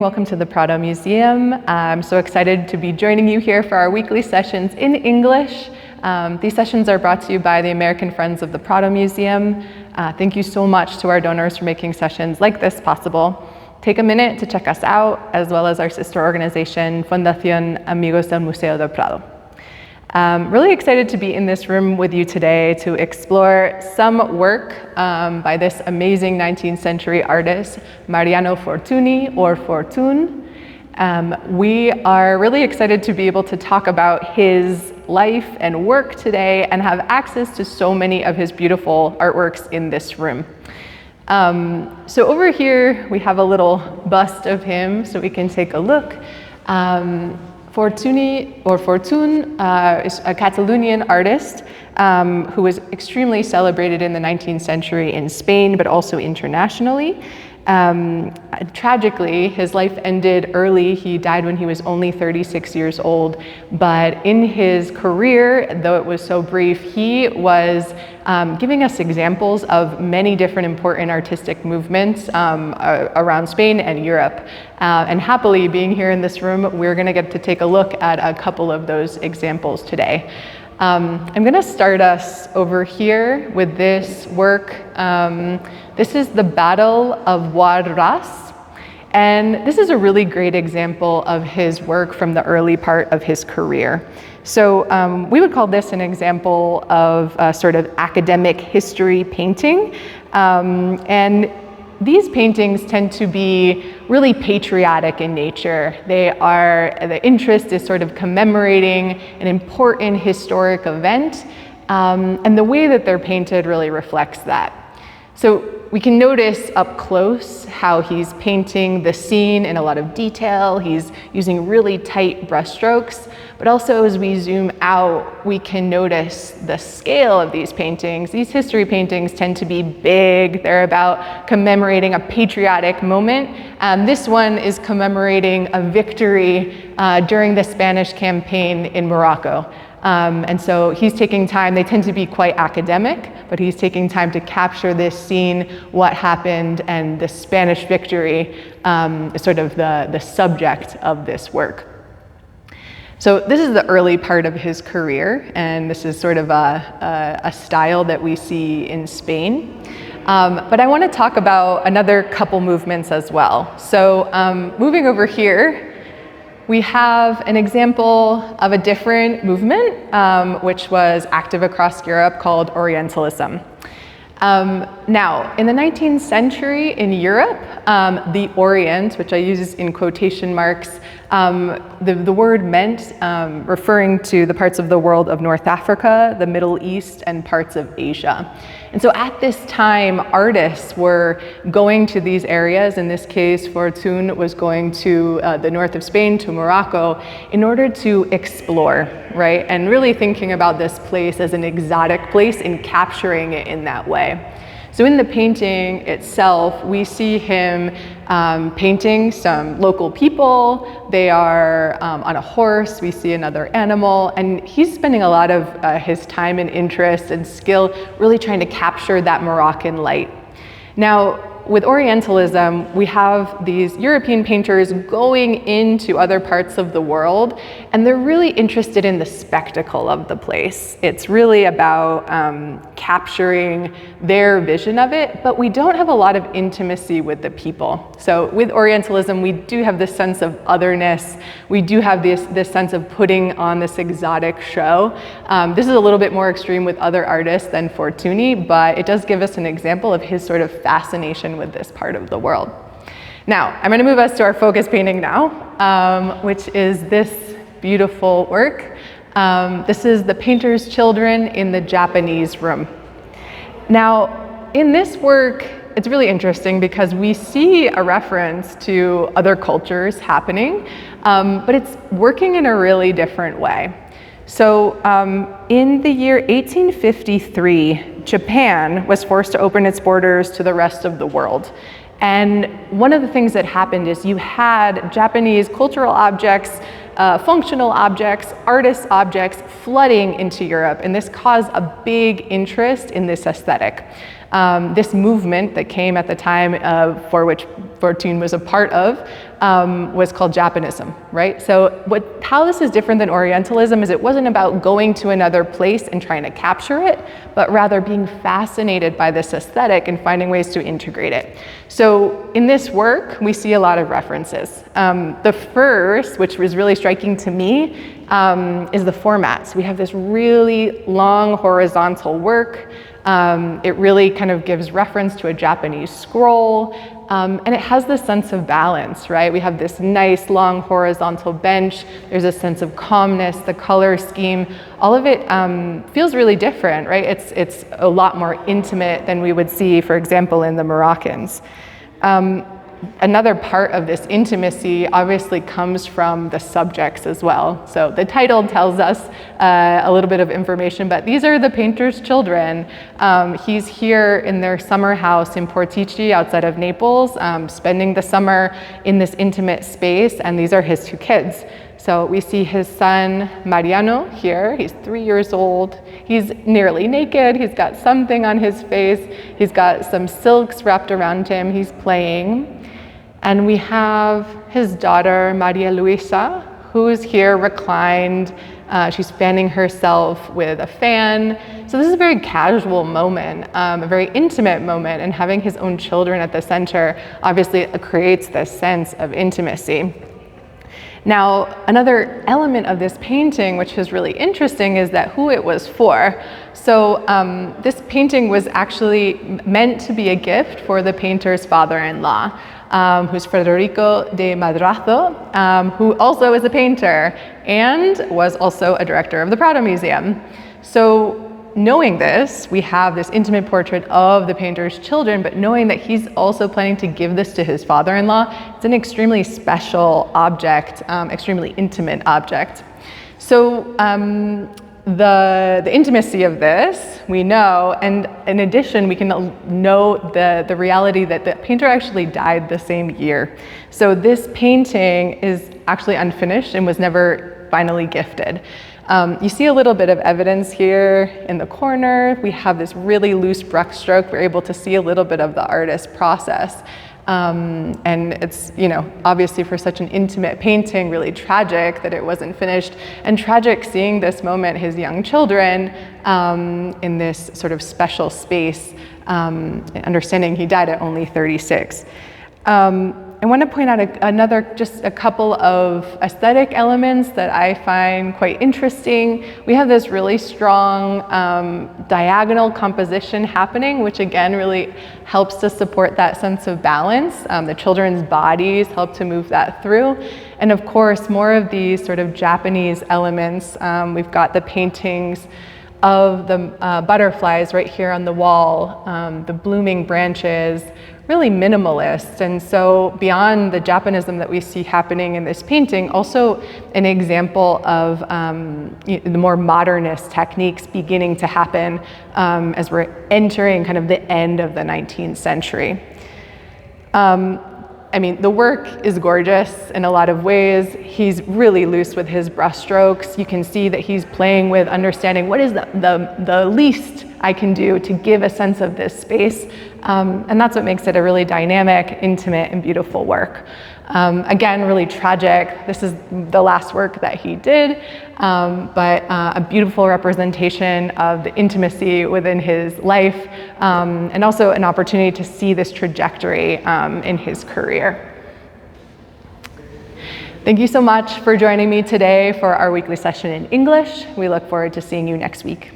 Welcome to the Prado Museum. I'm so excited to be joining you here for our weekly sessions in English. These sessions are brought to you by the American Friends of the Prado Museum. Thank you so much to our donors for making sessions like this possible. Take a minute to check us out, as well as our sister organization, Fundación Amigos del Museo del Prado. Really excited to be in this room with you today to explore some work by this amazing 19th century artist, Mariano Fortuny, or Fortun. We are really excited to be able to talk about his life and work today and have access to so many of his beautiful artworks in this room. So over here, we have a little bust of him so we can take a look. Fortuny, or Fortun, is a Catalonian artist who was extremely celebrated in the 19th century in Spain, but also internationally. Tragically, his life ended early. He died when he was only 36 years old. But in his career, though it was so brief, he was giving us examples of many different important artistic movements around Spain and Europe. And happily, being here in this room, we're going to get to take a look at a couple of those examples today. I'm going to start us over here with this work. This is the Battle of Reus, and this is a really great example of his work from the early part of his career. So we would call this an example of a sort of academic history painting, and these paintings tend to be really patriotic in nature. The interest is sort of commemorating an important historic event, and the way that they're painted really reflects that. So we can notice up close how he's painting the scene in a lot of detail. He's using really tight brushstrokes, but also as we zoom out, we can notice the scale of these paintings. These history paintings tend to be big. They're about commemorating a patriotic moment. This one is commemorating a victory during the Spanish campaign in Morocco. And so he's taking time, they tend to be quite academic, but he's taking time to capture this scene, what happened, and the Spanish victory is sort of the subject of this work. So this is the early part of his career, and this is sort of a style that we see in Spain. But I want to talk about another couple movements as well. So moving over here, we have an example of a different movement, which was active across Europe, called Orientalism. Now, in the 19th century in Europe, the Orient, which I use in quotation marks, the word meant referring to the parts of the world of North Africa, the Middle East, and parts of Asia. And so at this time, artists were going to these areas. In this case, Fortun was going to the north of Spain, to Morocco, in order to explore, right? And really thinking about this place as an exotic place and capturing it in that way. So in the painting itself, we see him painting some local people. They are on a horse. We see another animal, and he's spending a lot of his time and interest and skill really trying to capture that Moroccan light. Now, with Orientalism, we have these European painters going into other parts of the world, and they're really interested in the spectacle of the place. It's really about capturing their vision of it, but we don't have a lot of intimacy with the people. So with Orientalism, we do have this sense of otherness. We do have this sense of putting on this exotic show. This is a little bit more extreme with other artists than Fortuny, but it does give us an example of his sort of fascination with this part of the world. Now, I'm going to move us to our focus painting now, which is this beautiful work. This is the painter's children in the Japanese room. Now, in this work, it's really interesting because we see a reference to other cultures happening, but it's working in a really different way. So in the year 1853, Japan was forced to open its borders to the rest of the world. And one of the things that happened is you had Japanese cultural objects, functional objects, artist objects flooding into Europe, and this caused a big interest in this aesthetic. This movement that came at the time for which Fortuny was a part of, was called Japanism, right? So how this is different than Orientalism is it wasn't about going to another place and trying to capture it, but rather being fascinated by this aesthetic and finding ways to integrate it. So in this work, we see a lot of references. The first, which was really striking to me, is the format. So we have this really long horizontal work. It really kind of gives reference to a Japanese scroll, and it has this sense of balance, right? We have this nice long horizontal bench. There's a sense of calmness, the color scheme, all of it feels really different, right? It's a lot more intimate than we would see, for example, in the Moroccans. Another part of this intimacy obviously comes from the subjects as well. So the title tells us a little bit of information, but these are the painter's children. He's here in their summer house in Portici outside of Naples, spending the summer in this intimate space, and these are his two kids. So we see his son, Mariano, here. He's 3 years old. He's nearly naked. He's got something on his face. He's got some silks wrapped around him. He's playing. And we have his daughter, Maria Luisa, who's here reclined. She's fanning herself with a fan. So this is a very casual moment, a very intimate moment, and having his own children at the center obviously creates this sense of intimacy. Now, another element of this painting, which is really interesting, is that who it was for. So this painting was actually meant to be a gift for the painter's father-in-law, who's Federico de Madrazo, who also is a painter and was also a director of the Prado Museum. So knowing this, we have this intimate portrait of the painter's children, but knowing that he's also planning to give this to his father-in-law, it's an extremely special object, extremely intimate object. So the intimacy of this, we know, and in addition, we can know the reality that the painter actually died the same year. So this painting is actually unfinished and was never finally gifted. You see a little bit of evidence here in the corner. We have this really loose brushstroke. We're able to see a little bit of the artist's process. And it's, obviously for such an intimate painting, really tragic that it wasn't finished, and tragic seeing this moment, his young children in this sort of special space, understanding he died at only 36. I want to point out just a couple of aesthetic elements that I find quite interesting. We have this really strong diagonal composition happening, which again really helps to support that sense of balance. The children's bodies help to move that through. And of course, more of these sort of Japanese elements. We've got the paintings of the butterflies right here on the wall, the blooming branches, really minimalist. And so beyond the Japanism that we see happening in this painting, also an example of the more modernist techniques beginning to happen as we're entering kind of the end of the 19th century. The work is gorgeous in a lot of ways. He's really loose with his brushstrokes. You can see that he's playing with understanding what is the least I can do to give a sense of this space. And that's what makes it a really dynamic, intimate, and beautiful work. Again, really tragic. This is the last work that he did, but a beautiful representation of the intimacy within his life, and also an opportunity to see this trajectory in his career. Thank you so much for joining me today for our weekly session in English. We look forward to seeing you next week.